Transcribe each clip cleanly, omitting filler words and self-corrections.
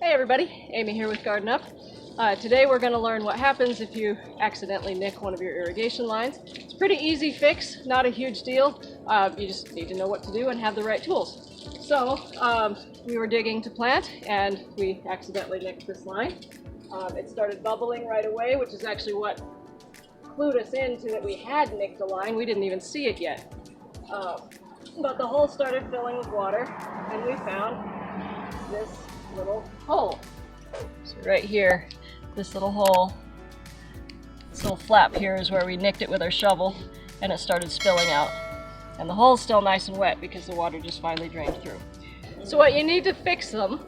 Hey everybody, Amy here with Garden Up. Today we're going to learn what happens if you accidentally nick one of your irrigation lines. It's a pretty easy fix, not a huge deal. You just need to know what to do and have the right tools. So we were digging to plant and we accidentally nicked this line. It started bubbling right away, which is actually what clued us into that we had nicked a line. We didn't even see it yet. But the hole started filling with water and we found this little hole. So right here, this little hole, this little flap here is where we nicked it with our shovel and it started spilling out. And the hole's still nice and wet because the water just finally drained through. So what you need to fix them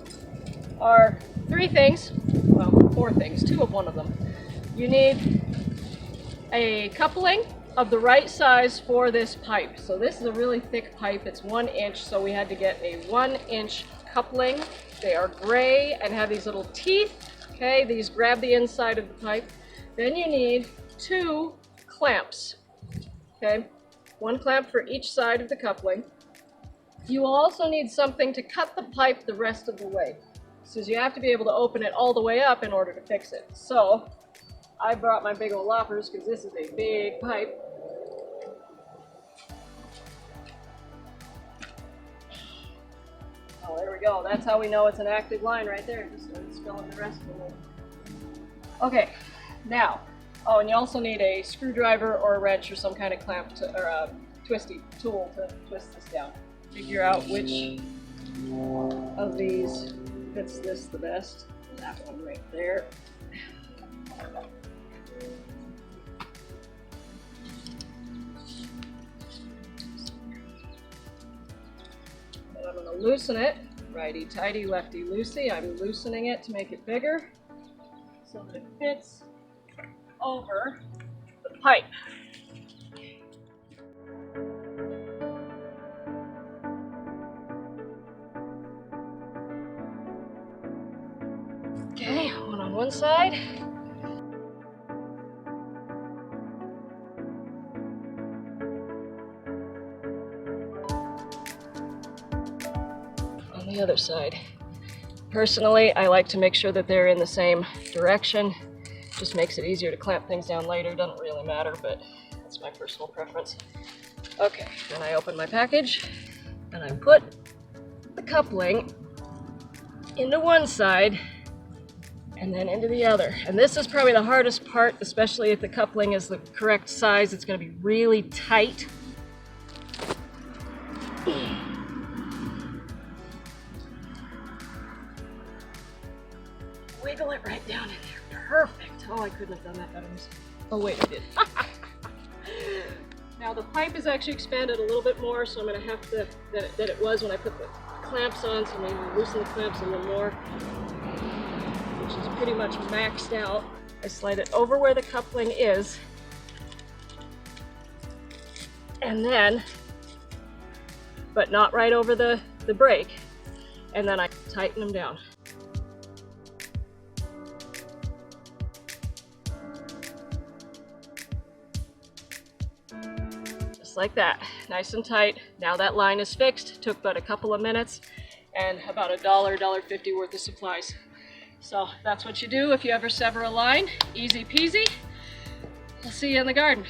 are three things, well, four things, two of one of them. You need a coupling of the right size for this pipe. So this is a really thick pipe, it's 1 inch, so we had to get a 1 inch coupling. They are gray and have these little teeth. Okay, these grab the inside of the pipe. Then you need 2 clamps. Okay, 1 clamp for each side of the coupling. You will also need something to cut the pipe the rest of the way, so you have to be able to open it all the way up in order to fix it. So I brought my big old loppers because this is a big pipe. Oh, there we go. That's how we know it's an active line right there. Just started spilling the rest of the way. Okay, now, oh, and you also need a screwdriver or a wrench or some kind of clamp to, or a twisty tool to twist this down. Figure out which of these fits this the best. That one right there. I'm going to loosen it, righty-tighty, lefty-loosey. I'm loosening it to make it bigger so that it fits over the pipe. Okay, one on one side. The other side. Personally, I like to make sure that they're in the same direction. Just makes it easier to clamp things down later. Doesn't really matter, but that's my personal preference. Okay, then I open my package and I put the coupling into one side and then into the other. And this is probably the hardest part, especially if the coupling is the correct size. It's going to be really tight. Wiggle it right down in there. Perfect. Oh, I couldn't have done that better. Oh, wait, I did. Now, the pipe is actually expanded a little bit more, so I'm going to have to, that it was when I put the clamps on, so I'm going to loosen the clamps a little more, which is pretty much maxed out. I slide it over where the coupling is, and then, but not right over the brake, and then I tighten them down. Like that, nice and tight. Now that line is fixed. Took but a couple of minutes and about $1.50 worth of supplies. So that's what you do if you ever sever a line. Easy peasy. I'll see you in the garden.